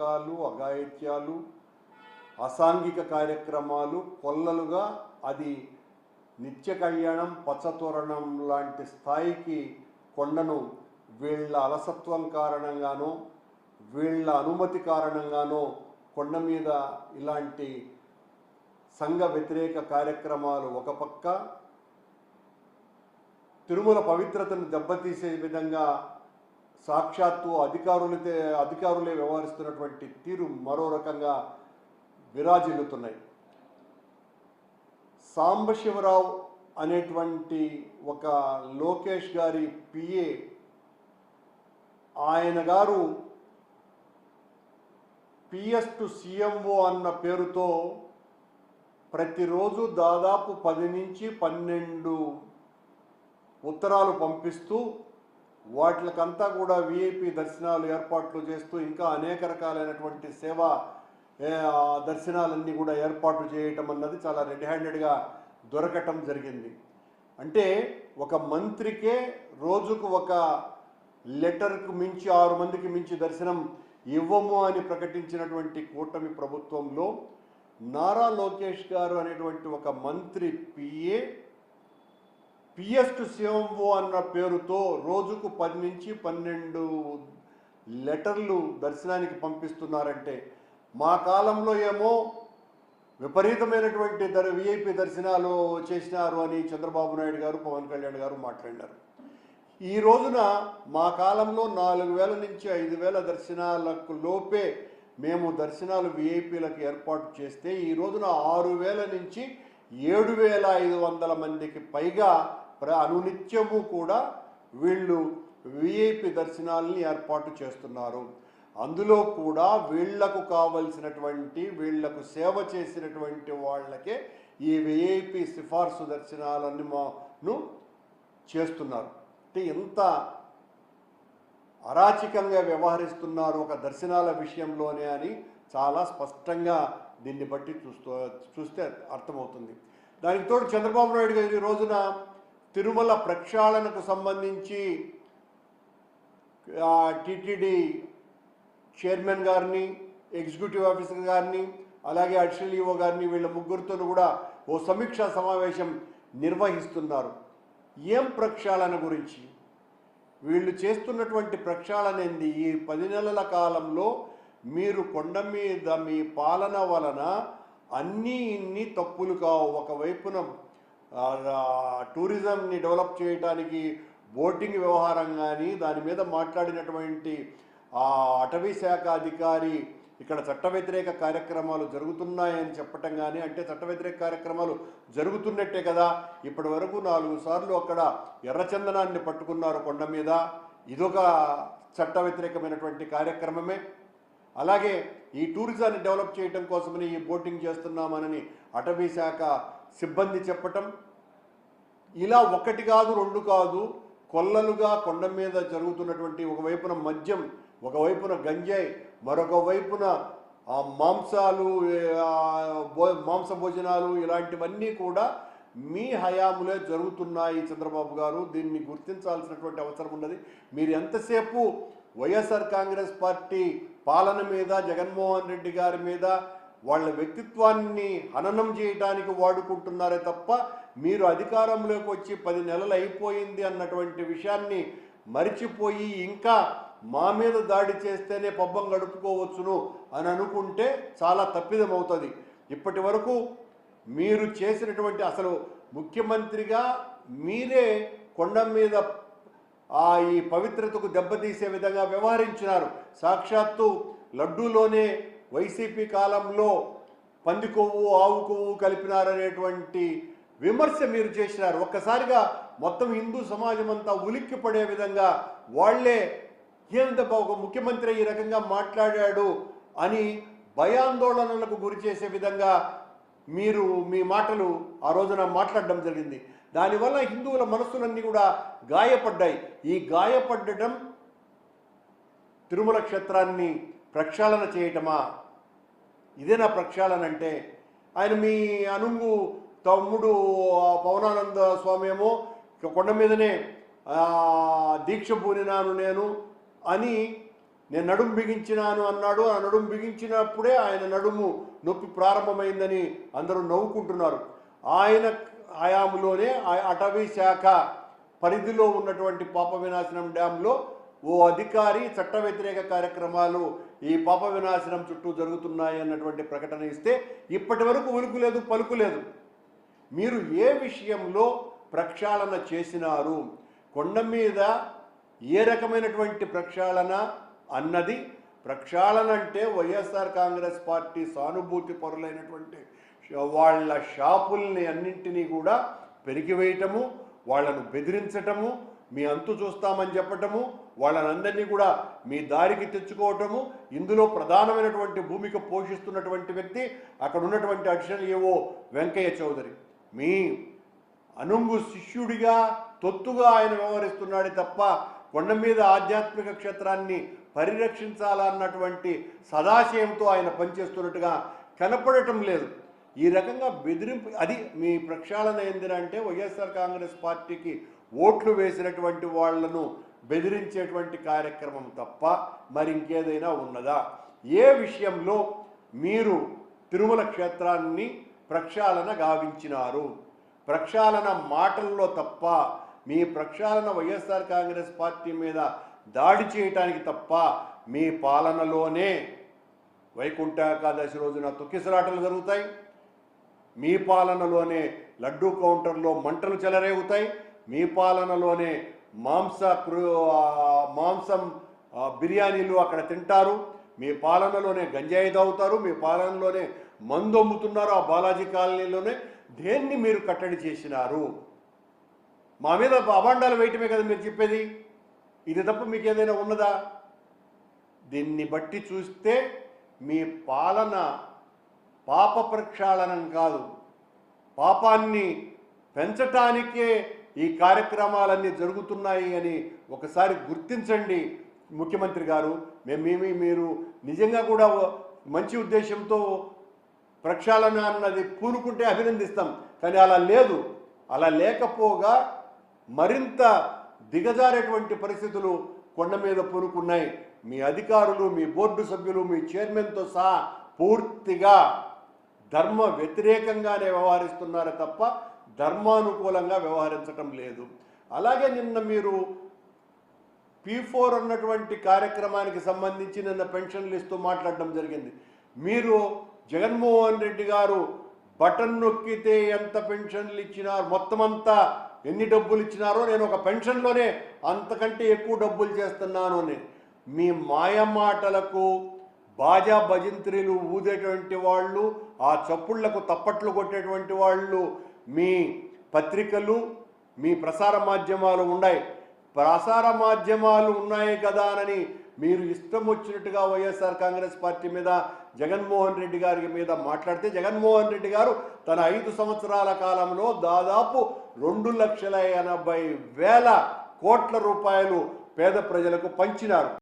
అఘాయిత్యాలు, అసాంఘిక కార్యక్రమాలు కొల్లలుగా అది నిత్య కళ్యాణం పచ్చతోరణం లాంటి స్థాయికి కొండను వీళ్ళ అలసత్వం కారణంగానో వీళ్ళ అనుమతి కారణంగానో కొండ మీద ఇలాంటి సంఘ వ్యతిరేక కార్యక్రమాలు ఒక పక్క, తిరుమల పవిత్రతను దెబ్బతీసే విధంగా సాక్షాత్తు అధికారులే వ్యవహరిస్తున్నటువంటి తీరు మరో రకంగా విరాజిల్లుతున్నాయి. సాంబశివరావు అనేటువంటి ఒక లోకేష్ గారి పిఏ, ఆయన గారు పిఎస్ టు సిఎంఓ అన్న పేరుతో ప్రతిరోజు దాదాపు 10 నుంచి 12 ఉత్తరాలు పంపిస్తూ వాటికంతా కూడా విఐపి దర్శనాలు ఏర్పాట్లు చేస్తూ ఇంకా అనేక రకాలైనటువంటి సేవా దర్శనాలన్నీ కూడా ఏర్పాటు చేయటం అన్నది చాలా రెడ్ హ్యాండెడ్గా దొరకటం జరిగింది. అంటే ఒక మంత్రికే రోజుకు ఒక లెటర్కు మించి 6 మందికి మించి దర్శనం ఇవ్వము అని ప్రకటించినటువంటి కూటమి ప్రభుత్వంలో నారా లోకేష్ గారు అనేటువంటి ఒక మంత్రి పిఎస్ టు సిఎంఓ అన్న పేరుతో రోజుకు 10 నుంచి 12 లెటర్లు దర్శనానికి పంపిస్తున్నారంటే, మా కాలంలో ఏమో విపరీతమైనటువంటి విఐపి దర్శనాలు చేసినారు అని చంద్రబాబు నాయుడు గారు, పవన్ కళ్యాణ్ గారు మాట్లాడినారు. ఈ రోజున మా కాలంలో 4,000 నుంచి 5,000 దర్శనాలకు లోపే మేము దర్శనాలు విఐపీలకు ఏర్పాటు చేస్తే ఈ రోజున 6,000 నుంచి 7,500 మందికి పైగా అనునిత్యము కూడా వీళ్ళు విఐపి దర్శనాలని ఏర్పాటు చేస్తున్నారు. అందులో కూడా వీళ్లకు కావలసినటువంటి, వీళ్లకు సేవ చేసినటువంటి వాళ్ళకే ఈ విఐపి సిఫార్సు దర్శనాలను చేస్తున్నారు. అంటే ఎంత అరాచకంగా వ్యవహరిస్తున్నారు ఒక దర్శనాల విషయంలోనే అని చాలా స్పష్టంగా దీన్ని బట్టి చూస్తే అర్థమవుతుంది. దానికి తోడు చంద్రబాబు నాయుడు గారు ఈ రోజున తిరుమల ప్రక్షాళనకు సంబంధించి టీటీడీ చైర్మన్ గారిని, ఎగ్జిక్యూటివ్ ఆఫీసర్ గారిని, అలాగే అడిషనల్ ఈఓ గారిని, వీళ్ళ ముగ్గురితో కూడా ఓ సమీక్షా సమావేశం నిర్వహిస్తున్నారు. ఏం ప్రక్షాళన గురించి వీళ్ళు చేస్తున్నటువంటి ప్రక్షాళన ఏంది? ఈ 10 నెలల కాలంలో మీరు కొండ మీద మీ పాలన వలన ఇన్ని తప్పులు కావు. ఒకవైపున టూరిజంని డెవలప్ చేయడానికి బోటింగ్ వ్యవహారం కానీ, దాని మీద మాట్లాడినటువంటి అటవీ శాఖ అధికారి ఇక్కడ చట్ట వ్యతిరేక కార్యక్రమాలు జరుగుతున్నాయని చెప్పటం కానీ, అంటే చట్ట వ్యతిరేక కార్యక్రమాలు జరుగుతున్నట్టే కదా. ఇప్పటి వరకు 4 సార్లు అక్కడ ఎర్రచందనాన్ని పట్టుకున్నారు కొండ మీద, ఇదొక చట్ట వ్యతిరేకమైనటువంటి కార్యక్రమమే. అలాగే ఈ టూరిజాన్ని డెవలప్ చేయటం కోసమని ఈ బోటింగ్ చేస్తున్నామని అటవీ శాఖ సిబ్బంది చెప్పటం, ఇలా 1 కాదు 2 కాదు, కొల్లలుగా కొండ మీద జరుగుతున్నటువంటి ఒకవైపున మద్యం, ఒకవైపున గంజాయి, మరొక వైపున మాంస భోజనాలు, ఇలాంటివన్నీ కూడా మీ హయాములే జరుగుతున్నాయి చంద్రబాబు గారు. దీన్ని గుర్తించాల్సినటువంటి అవసరం ఉన్నది. మీరు ఎంతసేపు వైఎస్ఆర్ కాంగ్రెస్ పార్టీ పాలన మీద, జగన్మోహన్ రెడ్డి గారి మీద వాళ్ళ వ్యక్తిత్వాన్ని హననం చేయడానికి వాడుకుంటున్నారే తప్ప, మీరు అధికారంలోకి వచ్చి 10 నెలలు అయిపోయింది అన్నటువంటి విషయాన్ని మరిచిపోయి ఇంకా మా మీద దాడి చేస్తేనే పబ్బం గడుపుకోవచ్చును అని అనుకుంటే చాలా తప్పిదమవుతుంది. ఇప్పటి వరకు మీరు చేసినటువంటి, అసలు ముఖ్యమంత్రిగా మీరే కొండ మీద ఈ పవిత్రతకు దెబ్బతీసే విధంగా వ్యవహరించినారు. సాక్షాత్తు లడ్డూలోనే వైసీపీ కాలంలో పంది కొవ్వు, ఆవు కొవ్వు కలిపినారనేటువంటి విమర్శ మీరు చేసినారు. ఒక్కసారిగా మొత్తం హిందూ సమాజం అంతా ఉలిక్కి పడే విధంగా వాళ్లే ఏందబ్బా ఒక ముఖ్యమంత్రి ఈ రకంగా మాట్లాడాడు అని భయాందోళనలకు గురి చేసే విధంగా మీరు మీ మాటలు ఆ రోజున మాట్లాడడం జరిగింది. దానివల్ల హిందువుల మనస్సులన్నీ కూడా గాయపడ్డాయి. ఈ గాయపడటం తిరుమల క్షేత్రాన్ని ప్రక్షాళన చేయటమా? ఇదేనా ప్రక్షాళన అంటే? ఆయన మీ అనుంగు తమ్ముడు పవనానంద స్వామి ఏమో కొండ మీదనే దీక్ష పూనినాను నేను అని నేను నడుము బిగించినాను అన్నాడు. ఆ నడుము బిగించినప్పుడే ఆయన నడుము నొప్పి ప్రారంభమైందని అందరూ నవ్వుకుంటున్నారు. ఆయన హయాంలోనే అటవీ శాఖ పరిధిలో ఉన్నటువంటి పాప వినాశనం డ్యాంలో ఓ అధికారి చట్ట వ్యతిరేక కార్యక్రమాలు ఈ పాప వినాశనం చుట్టూ జరుగుతున్నాయి అన్నటువంటి ప్రకటన ఇస్తే ఇప్పటి వరకు ఉలుకులేదు పలుకులేదు. మీరు ఏ విషయంలో ప్రక్షాళన చేసినారు, కొండ మీద ఏ రకమైనటువంటి ప్రక్షాళన అన్నది, ప్రక్షాళన అంటే వైఎస్ఆర్ కాంగ్రెస్ పార్టీ సానుభూతి పరులైనటువంటి వాళ్ళ షాపుల్ని అన్నింటినీ కూడా పెరిగివేయటము, వాళ్ళను బెదిరించటము, మీ అంతు చూస్తామని చెప్పటము, వాళ్ళనందరినీ కూడా మీ దారికి తెచ్చుకోవటము. ఇందులో ప్రధానమైనటువంటి భూమిక పోషిస్తున్నటువంటి వ్యక్తి అక్కడ ఉన్నటువంటి అడిషనల్ ఏవో వెంకయ్య చౌదరి. మీ అనుంగు శిష్యుడిగా తొత్తుగా ఆయన వ్యవహరిస్తున్నాడే తప్ప కొండ మీద ఆధ్యాత్మిక క్షేత్రాన్ని పరిరక్షించాలన్నటువంటి సదాశయంతో ఆయన పనిచేస్తున్నట్టుగా కనపడటం లేదు. ఈ రకంగా బెదిరింపు అది మీ ప్రక్షాళన ఏంటంటే వైఎస్ఆర్ కాంగ్రెస్ పార్టీకి ఓట్లు వేసినటువంటి వాళ్లను బెదిరించేటువంటి కార్యక్రమం తప్ప మరి ఇంకేదైనా ఉన్నదా? ఏ విషయంలో మీరు తిరుమల క్షేత్రాన్ని ప్రక్షాళన గావించినారు? ప్రక్షాళన మాటల్లో తప్ప, మీ ప్రక్షాళన వైఎస్ఆర్ కాంగ్రెస్ పార్టీ మీద దాడి చేయటానికి తప్ప, మీ పాలనలోనే వైకుంఠ ఏకాదశి రోజున తొక్కిసలాటలు జరుగుతాయి, మీ పాలనలోనే లడ్డూ కౌంటర్లో మంటలు చెలరేగుతాయి, మీ పాలనలోనే మాంసం బిర్యానీలు అక్కడ తింటారు, మీ పాలనలోనే గంజాయి తాగుతారు, మీ పాలనలోనే మందు అమ్ముతున్నారు ఆ బాలాజీ కాలనీలోనే. దేన్ని మీరు కట్టడి చేసినారు? మా మీద అభాండాలు వేయటమే కదా మీరు చెప్పేది. ఇది తప్ప మీకు ఏదైనా ఉన్నదా? దీన్ని బట్టి చూస్తే మీ పాలన పాప ప్రక్షాళనం కాదు, పాపాన్ని పెంచటానికే ఈ కార్యక్రమాలన్నీ జరుగుతున్నాయి అని ఒకసారి గుర్తించండి ముఖ్యమంత్రి గారు. మీరు నిజంగా కూడా మంచి ఉద్దేశంతో ప్రక్షాళన అన్నది పూనుకుంటే అభినందిస్తాం, కానీ అలా లేదు. అలా లేకపోగా మరింత దిగజారేటువంటి పరిస్థితులు కొండ మీద పూనుకున్నాయి. మీ అధికారులు, మీ బోర్డు సభ్యులు, మీ చైర్మన్తో సహా పూర్తిగా ధర్మ వ్యతిరేకంగానే వ్యవహరిస్తున్నారే తప్ప ధర్మానుకూలంగా వ్యవహరించటం లేదు. అలాగే నిన్న మీరు P4 అన్నటువంటి కార్యక్రమానికి సంబంధించి నిన్న పెన్షన్లు ఇస్తూ మాట్లాడడం జరిగింది. మీరు జగన్మోహన్ రెడ్డి గారు బటన్ నొక్కితే ఎంత పెన్షన్లు ఇచ్చినారు, మొత్తం అంతా ఎన్ని డబ్బులు ఇచ్చినారో, నేను ఒక పెన్షన్లోనే అంతకంటే ఎక్కువ డబ్బులు చేస్తున్నాను అని మీ మాయమాటలకు బాజా భజంత్రీలు ఊదేటువంటి వాళ్ళు, ఆ చప్పుళ్లకు తప్పట్లు కొట్టేటువంటి వాళ్ళు మీ పత్రికలు, మీ ప్రసార మాధ్యమాలు ఉన్నాయి. ప్రసార మాధ్యమాలు ఉన్నాయి కదా అని మీరు ఇష్టం వచ్చినట్టుగా వైఎస్ఆర్ కాంగ్రెస్ పార్టీ మీద, జగన్మోహన్ రెడ్డి గారి మీద మాట్లాడితే, జగన్మోహన్ రెడ్డి గారు తన 5 సంవత్సరాల కాలంలో దాదాపు 2,80,000 కోట్ల రూపాయలు పేద ప్రజలకు పంచినారు.